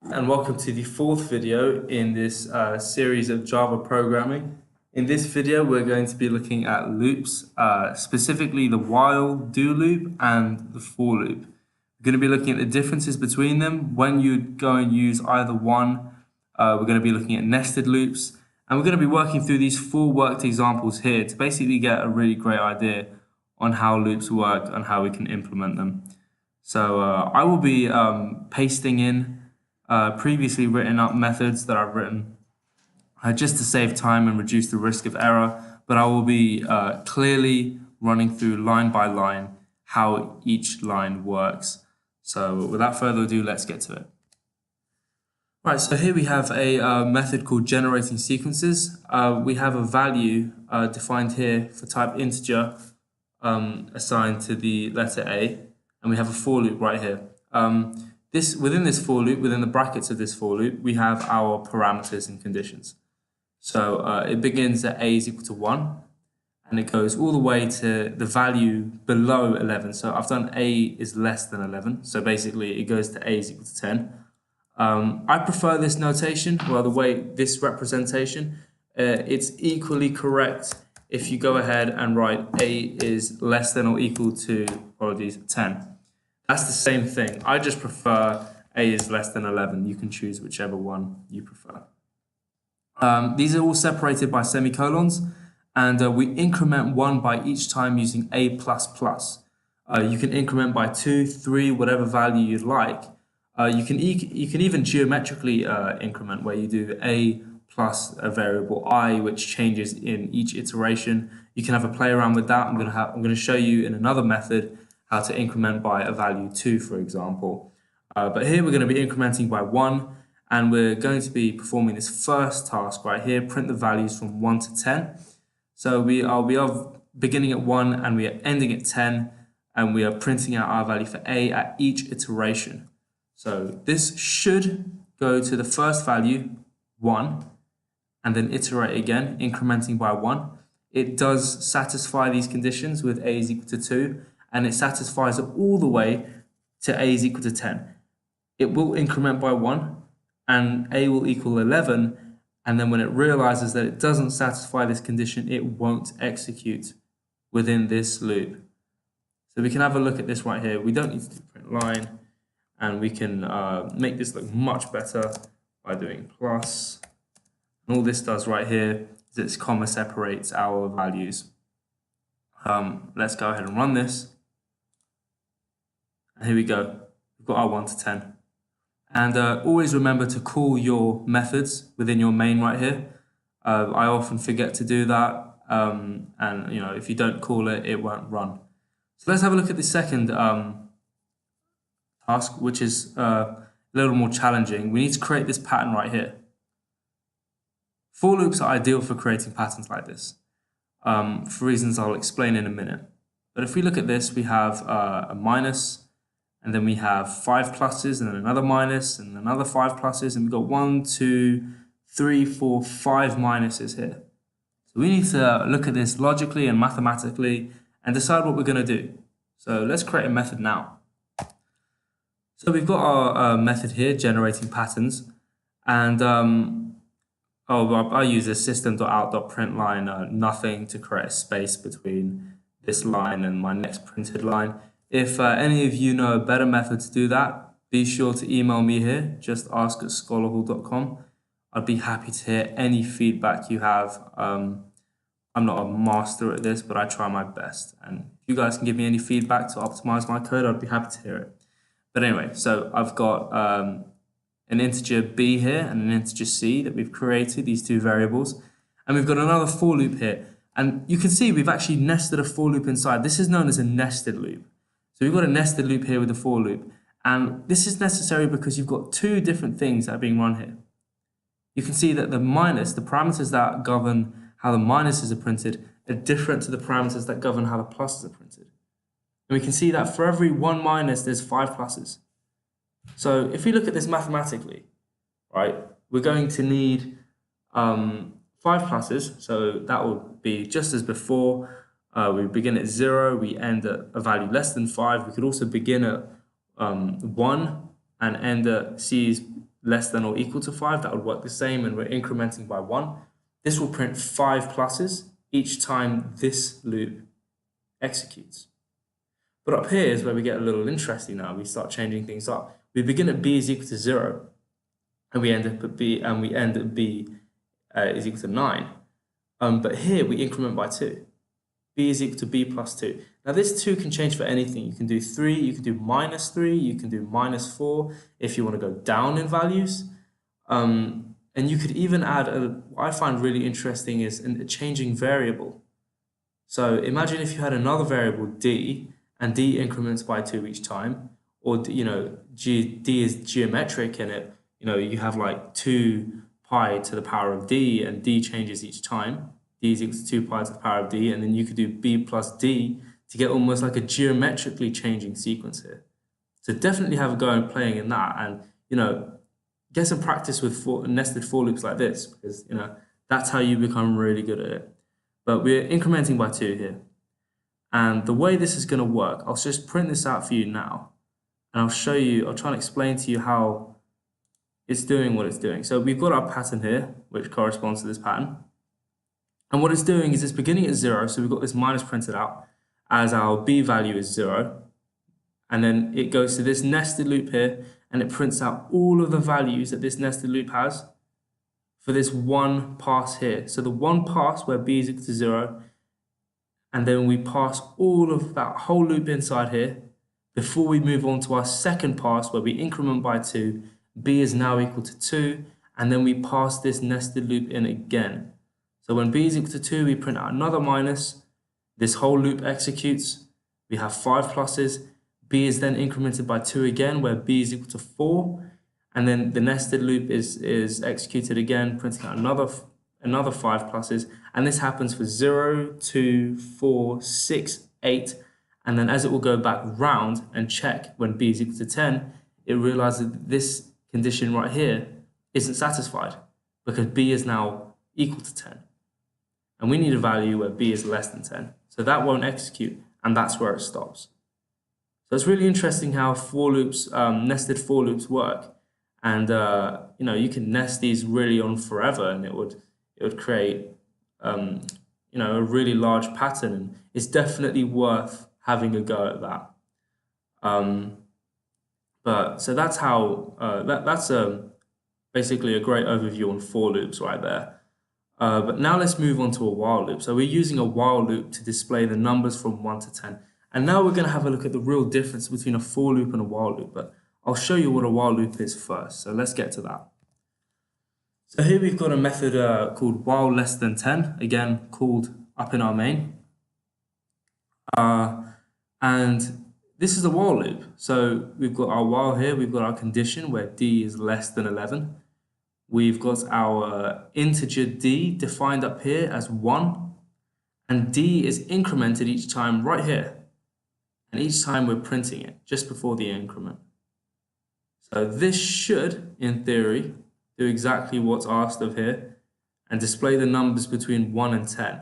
And welcome to the fourth video in this series of Java programming. In this video, we're going to be looking at loops, specifically the while do loop and the for loop. We're going to be looking at the differences between them. When you go and use either one, we're going to be looking at nested loops. And we're going to be working through these full worked examples here to basically get a really great idea on how loops work and how we can implement them. So I will be pasting in previously written up methods that I've written just to save time and reduce the risk of error, but I will be clearly running through line by line how each line works. So without further ado, let's get to it. Right, so here we have a method called generating sequences. We have a value defined here for type integer assigned to the letter A, and we have a for loop right here. Within this for loop, within the brackets of this for loop, we have our parameters and conditions. So it begins at a is equal to 1, and it goes all the way to the value below 11. So I've done a is less than 11. So basically, it goes to a is equal to 10. I prefer this notation, well, the way this representation, it's equally correct if you go ahead and write a is less than or equal to, 10. That's the same thing. I just prefer a is less than 11. You can choose whichever one you prefer. These are all separated by semicolons, and we increment 1 by each time using a++. You can increment by 2, 3, whatever value you'd like. You can even geometrically increment, where you do a plus a variable I, which changes in each iteration. You can have a play around with that. I'm going to show you in another method how to increment by a value 2, for example. But here we're going to be incrementing by 1, and we're going to be performing this first task right here, print the values from 1 to 10. So we are beginning at 1 and we are ending at 10, and we are printing out our value for a at each iteration. So this should go to the first value, 1, and then iterate again, incrementing by 1. It does satisfy these conditions with a is equal to 2, and it satisfies it all the way to a is equal to 10. It will increment by 1, and a will equal 11, and then when it realizes that it doesn't satisfy this condition, it won't execute within this loop. So we can have a look at this right here. We don't need to do print line, and we can make this look much better by doing plus. And all this does right here is this comma separates our values. Let's go ahead and run this. And here we go. We've got our 1 to 10. And always remember to call your methods within your main right here. I often forget to do that. And if you don't call it, it won't run. So let's have a look at the second task, which is a little more challenging. We need to create this pattern right here. For loops are ideal for creating patterns like this, for reasons I'll explain in a minute. But if we look at this, we have a minus, and then we have 5 pluses, and then another minus, and another 5 pluses, and we've got 1, 2, 3, 4, 5 minuses here. So we need to look at this logically and mathematically and decide what we're going to do. So let's create a method now. So we've got our method here, generating patterns, and I use a system.out.println nothing to create a space between this line and my next printed line. If any of you know a better method to do that, be sure to email me here, just ask@scholarhall.com. I'd be happy to hear any feedback you have. I'm not a master at this, but I try my best. And if you guys can give me any feedback to optimize my code, I'd be happy to hear it. But anyway, so I've got an integer b here and an integer c that we've created, these two variables. And we've got another for loop here. And you can see we've actually nested a for loop inside. This is known as a nested loop. So we've got a nested loop here with a for loop. And this is necessary because you've got two different things that are being run here. You can see that the parameters that govern how the minuses are printed, are different to the parameters that govern how the pluses are printed. And we can see that for every 1 minus, there's 5 pluses. So if we look at this mathematically, right, we're going to need 5 pluses. So that will be just as before. We begin at 0, we end at a value less than 5. We could also begin at 1 and end at c is less than or equal to 5, that would work the same, and we're incrementing by 1. This will print 5 pluses each time this loop executes. But up here is where we get a little interesting now. We start changing things up. We begin at b is equal to 0, and we end up at b, and we end at b is equal to 9. But here we increment by 2. B is equal to b plus 2. Now this 2 can change for anything. You can do 3, you can do minus 3, you can do minus 4 if you want to go down in values. And you could even add, what I find really interesting is a changing variable. So imagine if you had another variable d, and d increments by 2 each time, or d is geometric, and you have like 2 pi to the power of d, and d changes each time. D is equal to 2 pi to the power of d, and then you could do b plus d to get almost like a geometrically changing sequence here. So definitely have a go and playing in that, and get some practice with nested for loops like this, because that's how you become really good at it. But we're incrementing by 2 here. And the way this is going to work, I'll just print this out for you now, and I'll show you, I'll try and explain to you how it's doing what it's doing. So we've got our pattern here, which corresponds to this pattern. And what it's doing is it's beginning at 0, so we've got this minus printed out as our b value is 0. And then it goes to this nested loop here, and it prints out all of the values that this nested loop has for this one pass here. So the one pass where b is equal to 0, and then we pass all of that whole loop inside here before we move on to our second pass where we increment by 2, b is now equal to 2, and then we pass this nested loop in again. So when b is equal to 2, we print out another minus, this whole loop executes, we have 5 pluses, b is then incremented by 2 again where b is equal to 4, and then the nested loop is executed again, printing out another 5 pluses, and this happens for 0, 2, 4, 6, 8, and then as it will go back round and check when b is equal to 10, it realizes that this condition right here isn't satisfied because b is now equal to 10. And we need a value where b is less than 10. So that won't execute, and that's where it stops. So it's really interesting how for loops, nested for loops work. And you can nest these really on forever, and it would create a really large pattern, and it's definitely worth having a go at that. So that's how that's basically a great overview on for loops right there. But now let's move on to a while loop. So we're using a while loop to display the numbers from 1 to 10. And now we're going to have a look at the real difference between a for loop and a while loop. But I'll show you what a while loop is first. So let's get to that. So here we've got a method called while less than 10, again called up in our main. And this is a while loop. So we've got our while here, we've got our condition where d is less than 11. We've got our integer d defined up here as 1, and d is incremented each time right here. And each time we're printing it just before the increment. So this should, in theory, do exactly what's asked of here and display the numbers between 1 and 10.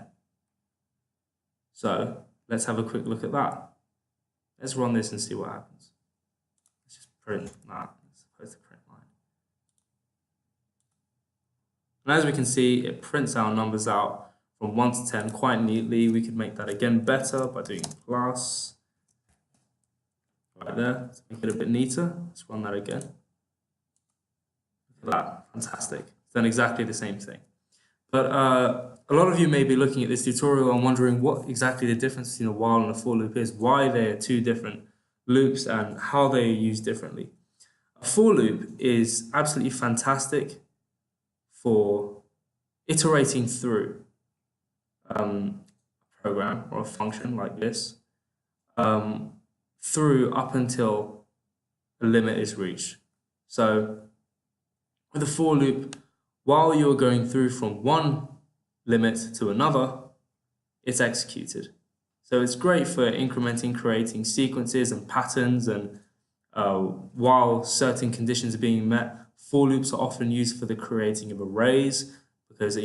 So let's have a quick look at that. Let's run this and see what happens. Let's just print that. It's supposed to print line. And as we can see, it prints our numbers out from 1 to 10 quite neatly. We could make that again better by doing plus. Right there, let's make it a bit neater. Let's run that again. Look at that, fantastic. It's done exactly the same thing. But a lot of you may be looking at this tutorial and wondering what exactly the difference between a while and a for loop is, why they are two different loops and how they are used differently. A for loop is absolutely fantastic for iterating through a program or a function like this. Through up until a limit is reached. So with a for loop, while you're going through from one limit to another, it's executed. So it's great for incrementing, creating sequences and patterns, and while certain conditions are being met, for loops are often used for the creating of arrays, because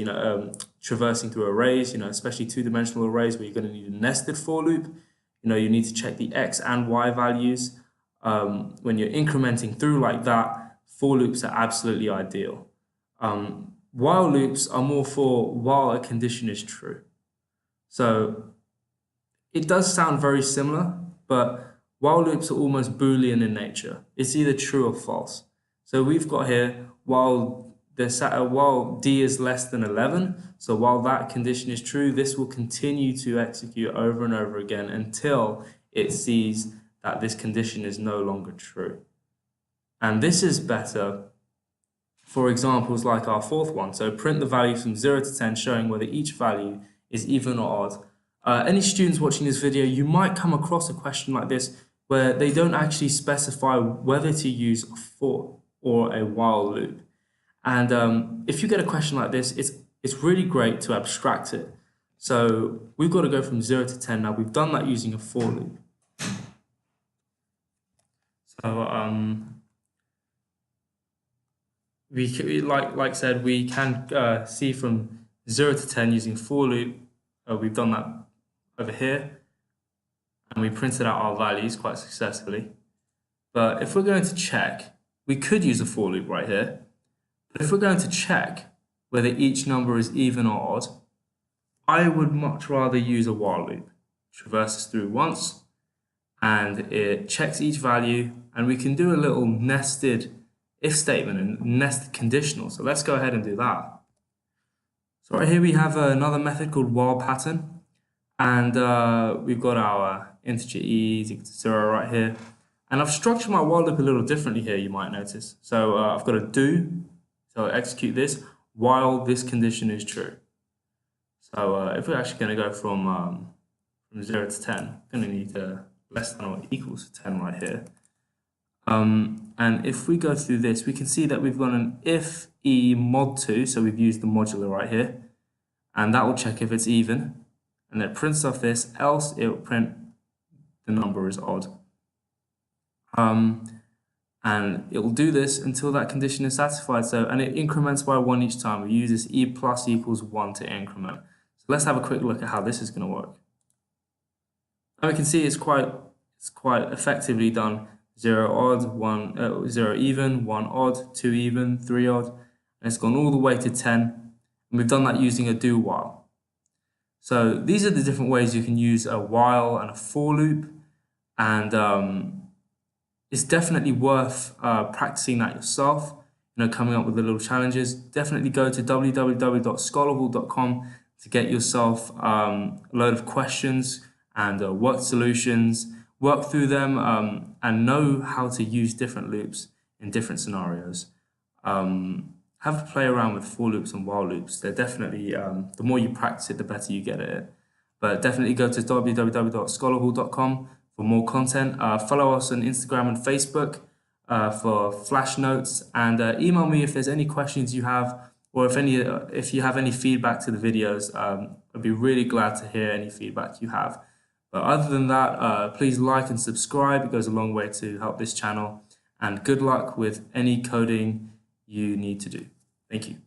traversing through arrays, especially two-dimensional arrays where you're going to need a nested for loop. You need to check the x and y values. When you're incrementing through like that, for loops are absolutely ideal. While loops are more for while a condition is true. So it does sound very similar, but while loops are almost Boolean in nature. It's either true or false. So we've got here while D is less than 11, so while that condition is true, this will continue to execute over and over again until it sees that this condition is no longer true. And this is better for examples like our fourth one. So print the values from 0 to 10, showing whether each value is even or odd. Any students watching this video, you might come across a question like this where they don't actually specify whether to use a for or a while loop. And if you get a question like this, it's really great to abstract it. So we've got to go from 0 to 10 now. We've done that using a for loop. So like I said, we can see from 0 to 10 using for loop. We've done that over here, and we printed out our values quite successfully. But if we're going to check, we could use a for loop right here. But if we're going to check whether each number is even or odd, I would much rather use a while loop. Traverses through once, and it checks each value, and we can do a little nested if statement and nested conditional. So let's go ahead and do that. So right here we have another method called while pattern, and we've got our integer e is equal to 0 right here. And I've structured my while loop a little differently here, you might notice. So I've got a do, so execute this while this condition is true. So if we're actually going to go from 0 to 10, I'm going to need less than or equals to 10 right here. And if we go through this, we can see that we've got an if e mod 2, so we've used the modular right here, and that will check if it's even, and then it prints off this, else it will print the number is odd. And it will do this until that condition is satisfied. So, and it increments by 1 each time. We use this e plus equals 1 to increment. So let's have a quick look at how this is going to work. And we can see it's quite effectively done. 0 odd, 0 even, 1 odd, 2 even, 3 odd, and it's gone all the way to 10. And we've done that using a do while. So these are the different ways you can use a while and a for loop, and it's definitely worth practicing that yourself. Coming up with the little challenges. Definitely go to www.scholarhall.com to get yourself a load of questions and work solutions. Work through them and know how to use different loops in different scenarios. Have a play around with for loops and while loops. They're definitely, the more you practice it, the better you get at it. But definitely go to www.scholarhall.com for more content. Follow us on Instagram and Facebook for flash notes, and email me if there's any questions you have, or if you have any feedback to the videos. I'd be really glad to hear any feedback you have. But other than that, please like and subscribe. It goes a long way to help this channel. And good luck with any coding you need to do. Thank you.